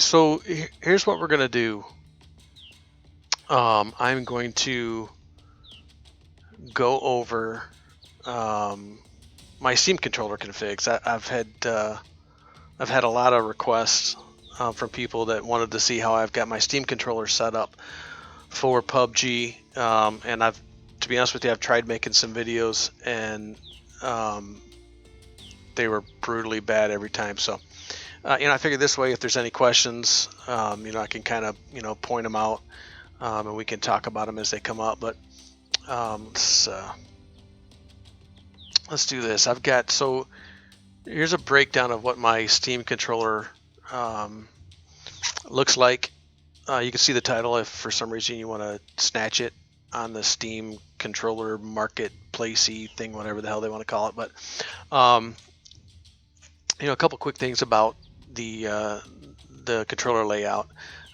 So here's what we're gonna do. I'm going to go over um, my Steam controller configs. I've had a lot of requests from people that wanted to see how I've got my Steam controller set up for PUBG, and to be honest with you, I've tried making some videos and um, they were brutally bad every time. So I figured this way, if there's any questions, I can kind of point them out, and we can talk about them as they come up. But um, let's uh, let's do this. Here's a breakdown of what my Steam controller um, looks like. You can see the title if for some reason you want to snatch it on the Steam controller marketplacey thing, whatever the hell they want to call it. But um, a couple quick things about the controller layout.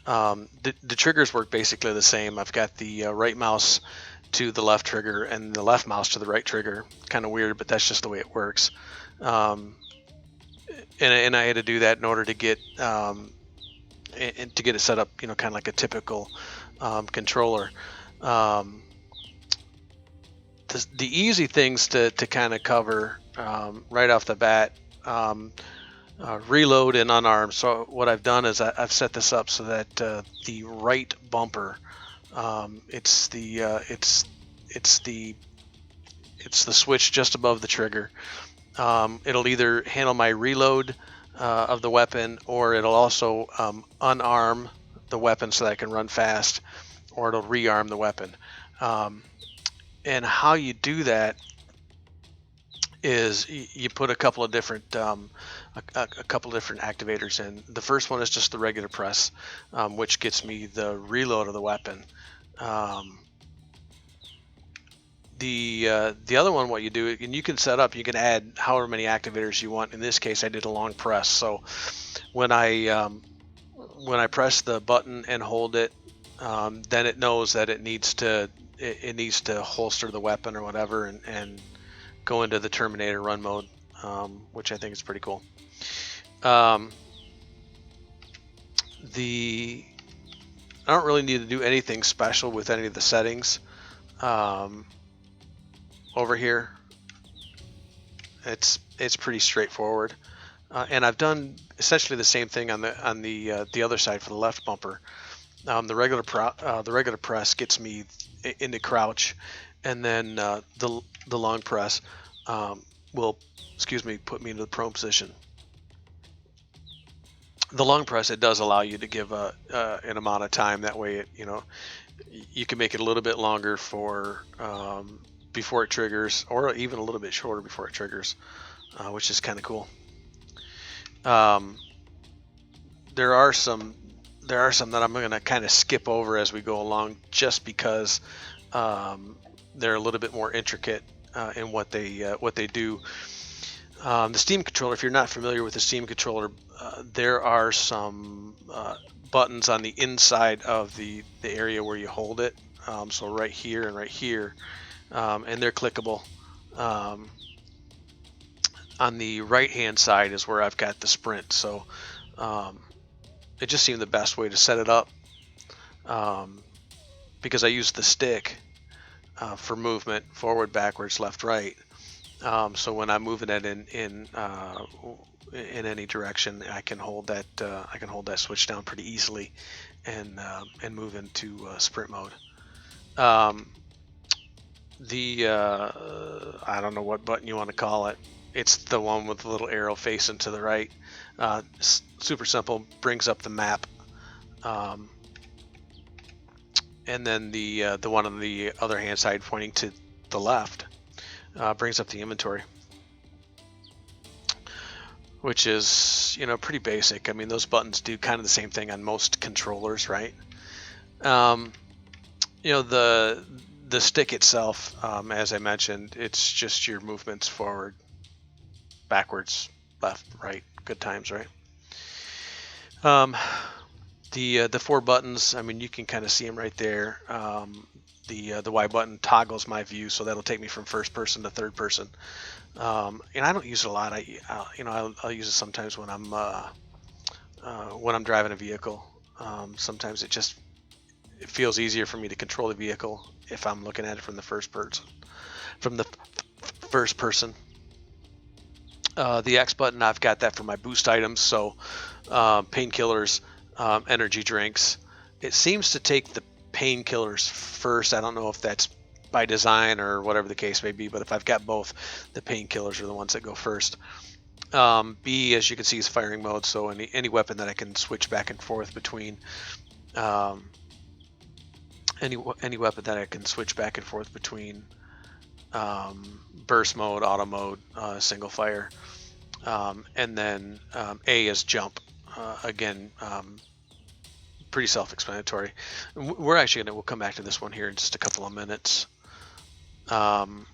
The triggers work basically the same. I've got the right mouse to the left trigger and the left mouse to the right trigger. Kind of weird, but that's just the way it works. Um, and I had to do that in order to get it set up, kind of like a typical controller. Um, the easy things to kind of cover right off the bat. Reload and unarm. So what I've done is I've set this up so that the right bumper, it's the switch just above the trigger. It'll either handle my reload of the weapon, or it'll also unarm the weapon so that I can run fast, or it'll rearm the weapon. And how you do that is you put a couple of different activators in. The first one is just the regular press, which gets me the reload of the weapon. The other one, what you do, and you can set up, you can add however many activators you want. In this case, I did a long press. So when I press the button and hold it, then it knows that it needs to holster the weapon or whatever, and go into the Terminator run mode, which I think is pretty cool. I don't really need to do anything special with any of the settings over here. It's pretty straightforward, and I've done essentially the same thing on the other side for the left bumper. The regular press gets me into crouch, and then the long press will put me into the prone position. The long press, it does allow you to give an amount of time. That way, you can make it a little bit longer for before it triggers, or even a little bit shorter before it triggers, which is kind of cool. There are some that I'm going to kind of skip over as we go along, just because they're a little bit more intricate in what they do. The Steam controller, if you're not familiar with the Steam controller, there are some buttons on the inside of the area where you hold it. So right here and right here, and they're clickable. On the right hand side is where I've got the sprint. So it just seemed the best way to set it up, because I use the stick for movement, forward, backwards, left, right. So when I'm moving it in any direction, I can hold that switch down pretty easily, and move into sprint mode. I don't know what button you want to call it. It's the one with the little arrow facing to the right. Super simple. Brings up the map, and then the one on the other hand side pointing to the left brings up the inventory, which is pretty basic. I mean, those buttons do kind of the same thing on most controllers, right? The stick itself, as I mentioned, it's just your movements forward, backwards, left, right. Good times, right? The four buttons, I mean, you can kind of see them right there. The Y button toggles my view, so that'll take me from first person to third person. And I don't use it a lot. I'll use it sometimes when I'm when I'm driving a vehicle. Sometimes it feels easier for me to control the vehicle if I'm looking at it from the first person. The X button, I've got that for my boost items, so painkillers, energy drinks. It seems to take the painkillers first. I don't know if that's by design or whatever the case may be, but if I've got both, the painkillers are the ones that go first. B, as you can see, is firing mode, so any weapon that I can switch back and forth between, any weapon that I can switch back and forth between burst mode, auto mode, single fire, and then A is jump. Again, pretty self-explanatory. We're actually we'll come back to this one here in just a couple of minutes. The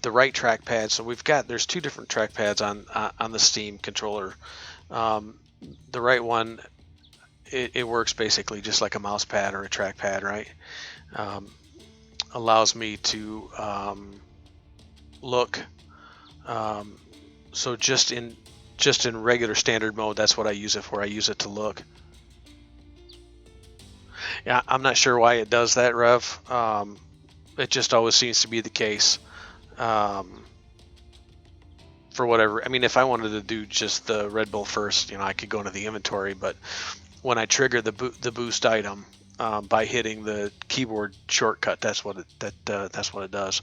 right trackpad. So there's two different trackpads on the Steam controller. The right one, it works basically just like a mouse pad or a trackpad, right? Allows me to look. So just in regular standard mode, that's what I use it for. I use it to look. Yeah, I'm not sure why it does that, Rev. It just always seems to be the case. For whatever, I mean, if I wanted to do just the Red Bull first, I could go into the inventory, but when I trigger the boost item by hitting the keyboard shortcut, that's what it does.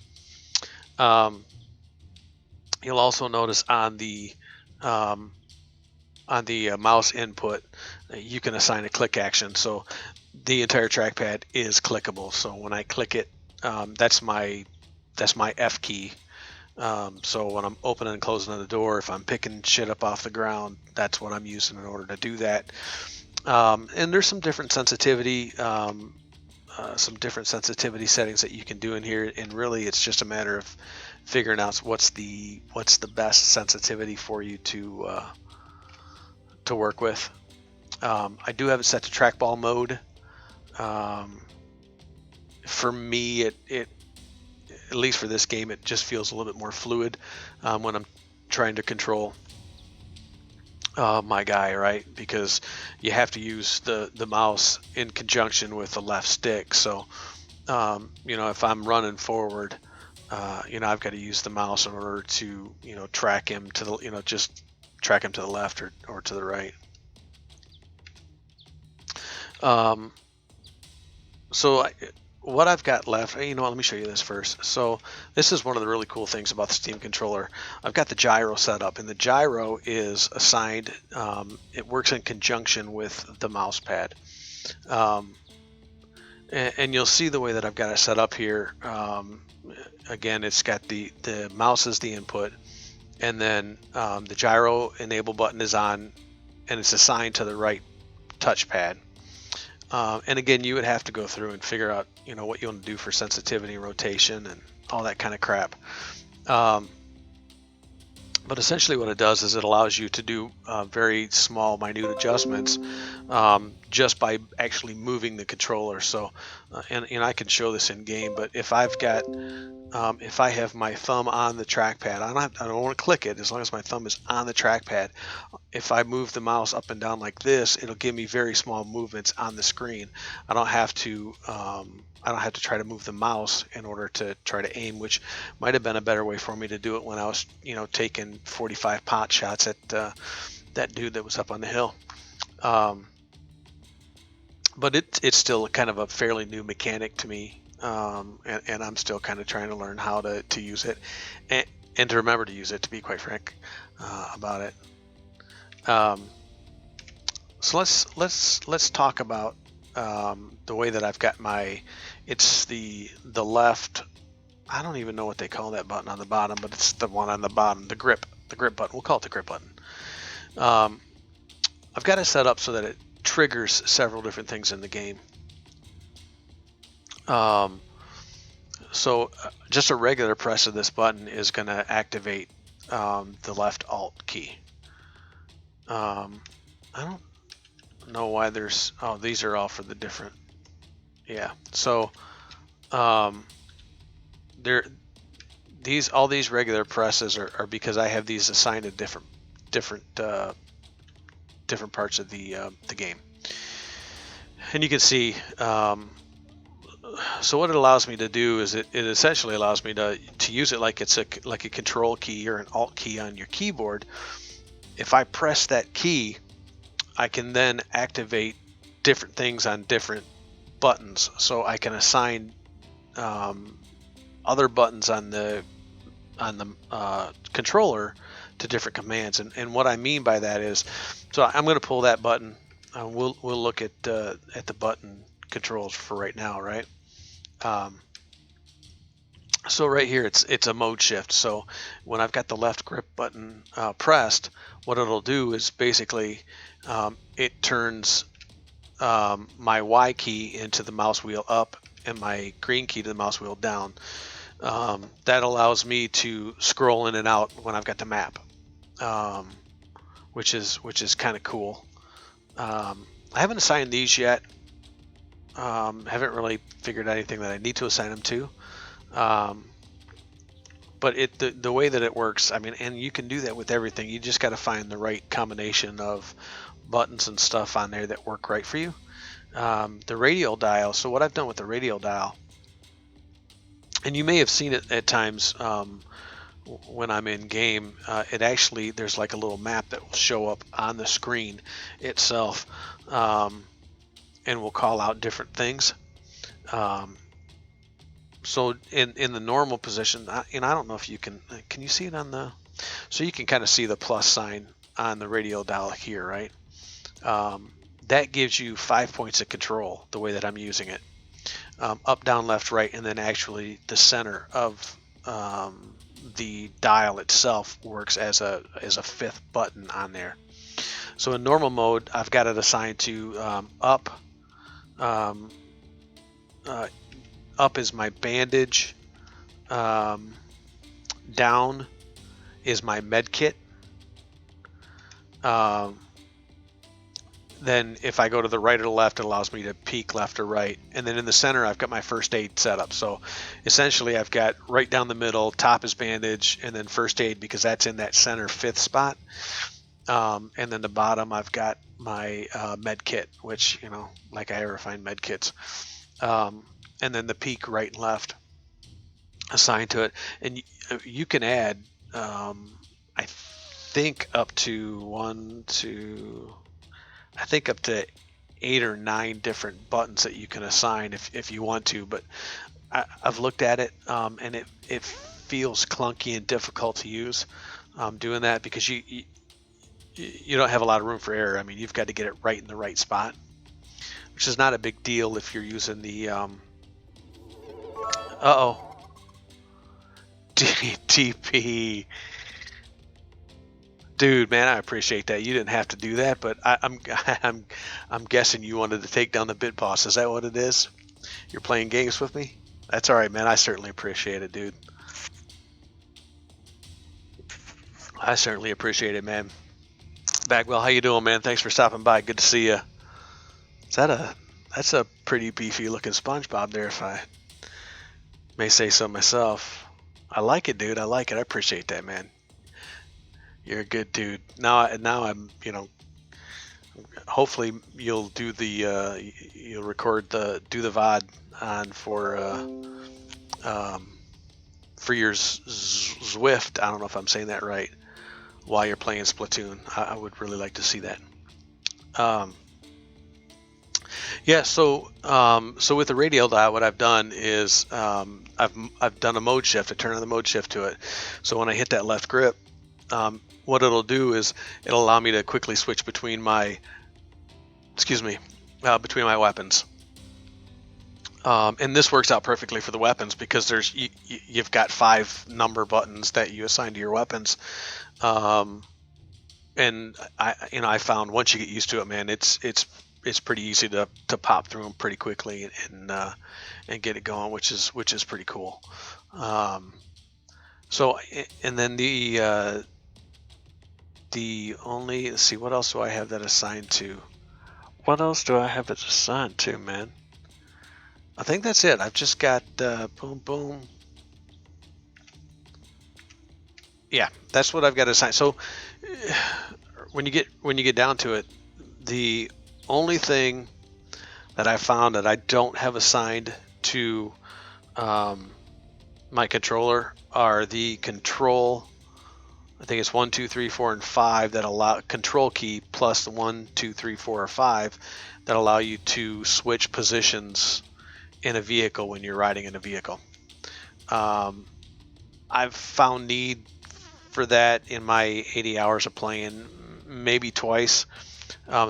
You'll also notice on the mouse input, you can assign a click action. So the entire trackpad is clickable. So when I click it, that's my F key. So when I'm opening and closing the door, if I'm picking shit up off the ground, that's what I'm using in order to do that. And there's some different sensitivity, settings that you can do in here, and really it's just a matter of figuring out what's the best sensitivity for you to work with. I do have it set to trackball mode. For me, it at least for this game, it just feels a little bit more fluid when I'm trying to control my guy, right? Because you have to use the mouse in conjunction with the left stick. So, if I'm running forward, I've got to use the mouse in order to, track him to the, just track him to the left or to the right. What I've got left, let me show you this first. So this is one of the really cool things about the Steam controller. I've got the gyro set up, and the gyro is assigned, it works in conjunction with the mouse pad. And you'll see the way that I've got it set up here. Again, it's got the mouse as the input, and then the gyro enable button is on, and it's assigned to the right touchpad. And again, you would have to go through and figure out, what you want to do for sensitivity, rotation, and all that kind of crap. But essentially what it does is it allows you to do very small, minute adjustments just by actually moving the controller. So, and I can show this in game, but if I've got, if I have my thumb on the trackpad, I don't want to click it as long as my thumb is on the trackpad. If I move the mouse up and down like this, it'll give me very small movements on the screen. I don't have to try to move the mouse in order to try to aim, which might have been a better way for me to do it when I was, taking 45 pot shots at that dude that was up on the hill. But it's still kind of a fairly new mechanic to me, and I'm still kind of trying to learn how to use it and to remember to use it, to be quite frank about it. So let's talk about the way that I've got it's the left. I don't even know what they call that button on the bottom, but it's the one on the bottom, the grip button. We'll call it the grip button. I've got it set up so that it triggers several different things in the game. So just a regular press of this button is going to activate the left Alt key. I don't know why there's, these are all for the different, yeah. So all these regular presses are because I have these assigned to different different parts of the game. And you can see, so what it allows me to do is it essentially allows me to use it like it's a control key or an alt key on your keyboard. If I press that key, I can then activate different things on different buttons. So I can assign other buttons on the controller to different commands. And what I mean by that is, so I'm going to pull that button. We'll look at the button controls for right now, right? So right here, it's a mode shift. So when I've got the left grip button pressed, what it'll do is basically it turns my Y key into the mouse wheel up and my green key to the mouse wheel down. That allows me to scroll in and out when I've got the map, which is kind of cool. I haven't assigned these yet. Haven't really figured out anything that I need to assign them to. But the way that it works, I mean, and you can do that with everything. You just got to find the right combination of buttons and stuff on there that work right for you. The radial dial. So what I've done with the radial dial, and you may have seen it at times when I'm in game, it actually, there's like a little map that will show up on the screen itself, and will call out different things. So in the normal position, and I don't know if you can you see it on the, so you can kind of see the plus sign on the radial dial here, right? That gives you 5 points of control the way that I'm using it. Up, down, left, right, and then actually the center of the dial itself works as a fifth button on there. So in normal mode, I've got it assigned to up. Up is my bandage. Down is my med kit. Then if I go to the right or the left, it allows me to peek left or right. And then in the center, I've got my first aid set up. So essentially, I've got right down the middle, top is bandage, and then first aid because that's in that center fifth spot. And then the bottom, I've got my med kit, which, you know, like I ever find med kits. And then the peek right and left assigned to it. And you can add, I think up to up to 8 or 9 different buttons that you can assign if you want to. But I've looked at it, and it feels clunky and difficult to use doing that because you don't have a lot of room for error. I mean, you've got to get it right in the right spot, which is not a big deal if you're using the TP. Dude, man, I appreciate that. You didn't have to do that, but I'm guessing you wanted to take down the bit boss. Is that what it is? You're playing games with me? That's all right, man. I certainly appreciate it, dude. I certainly appreciate it, man. Bagwell, how you doing, man? Thanks for stopping by. Good to see you. That's a pretty beefy looking SpongeBob there, if I may say so myself. I like it, dude. I like it. I appreciate that, man. You're a good dude. Now I'm, you know, hopefully you'll do the you'll record do the VOD on for your Zwift. I don't know if I'm saying that right. While you're playing Splatoon, I would really like to see that. Yeah. So with the radial dial, what I've done is I've done a mode shift. I turn on the mode shift to it. So when I hit that left grip, what it'll do is it'll allow me to quickly switch between my weapons. And this works out perfectly for the weapons because you've got 5 number buttons that you assign to your weapons. And I found once you get used to it, man, it's pretty easy to pop through them pretty quickly and get it going, which is pretty cool. So, and then let's see, what else do I have that assigned to? What else do I have it assigned to, man? I think that's it. I've just got boom, boom. Yeah, that's what I've got assigned. So when you get down to it, The only thing that I found that I don't have assigned to my controller are the control. I think it's 1, 2, 3, 4, and 5 that allow control key plus the 1, 2, 3, 4, or 5 that allow you to switch positions in a vehicle when you're riding in a vehicle. I've found need for that in my 80 hours of playing, maybe twice.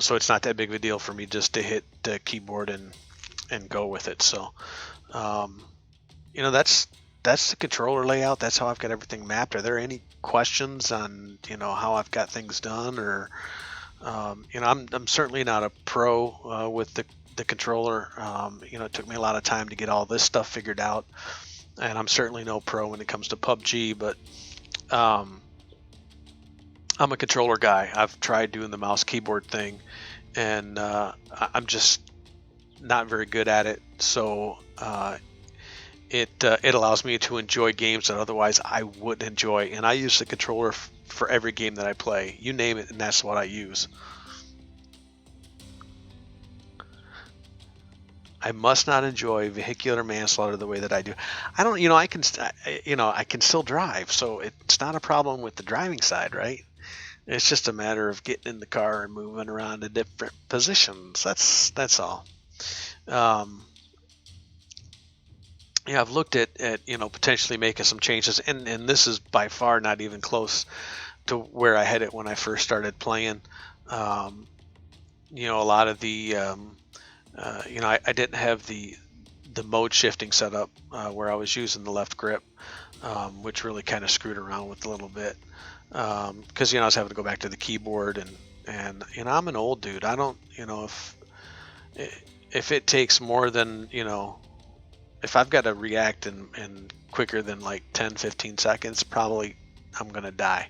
So it's not that big of a deal for me just to hit the keyboard and go with it. So, that's the controller layout. That's how I've got everything mapped. Are there any questions on how I've got things done, or I'm certainly not a pro with the controller. It took me a lot of time to get all this stuff figured out, and I'm certainly no pro when it comes to PUBG. But I'm a controller guy. I've tried doing the mouse keyboard thing, and I'm just not very good at it. So it allows me to enjoy games that otherwise I wouldn't enjoy, and I use the controller for every game that I play. You name it, and that's what I use. I must not enjoy vehicular manslaughter the way that I do. I don't, I can still drive, so it's not a problem with the driving side, right? It's just a matter of getting in the car and moving around to different positions. That's all. Yeah, I've looked at potentially making some changes, and this is by far not even close to where I had it when I first started playing. A lot of the I didn't have the mode shifting set up where I was using the left grip, which really kind of screwed around with a little bit, because I was having to go back to the keyboard, and I'm an old dude. I don't if it takes more than if I've got to react in quicker than like 10-15 seconds, probably I'm gonna die.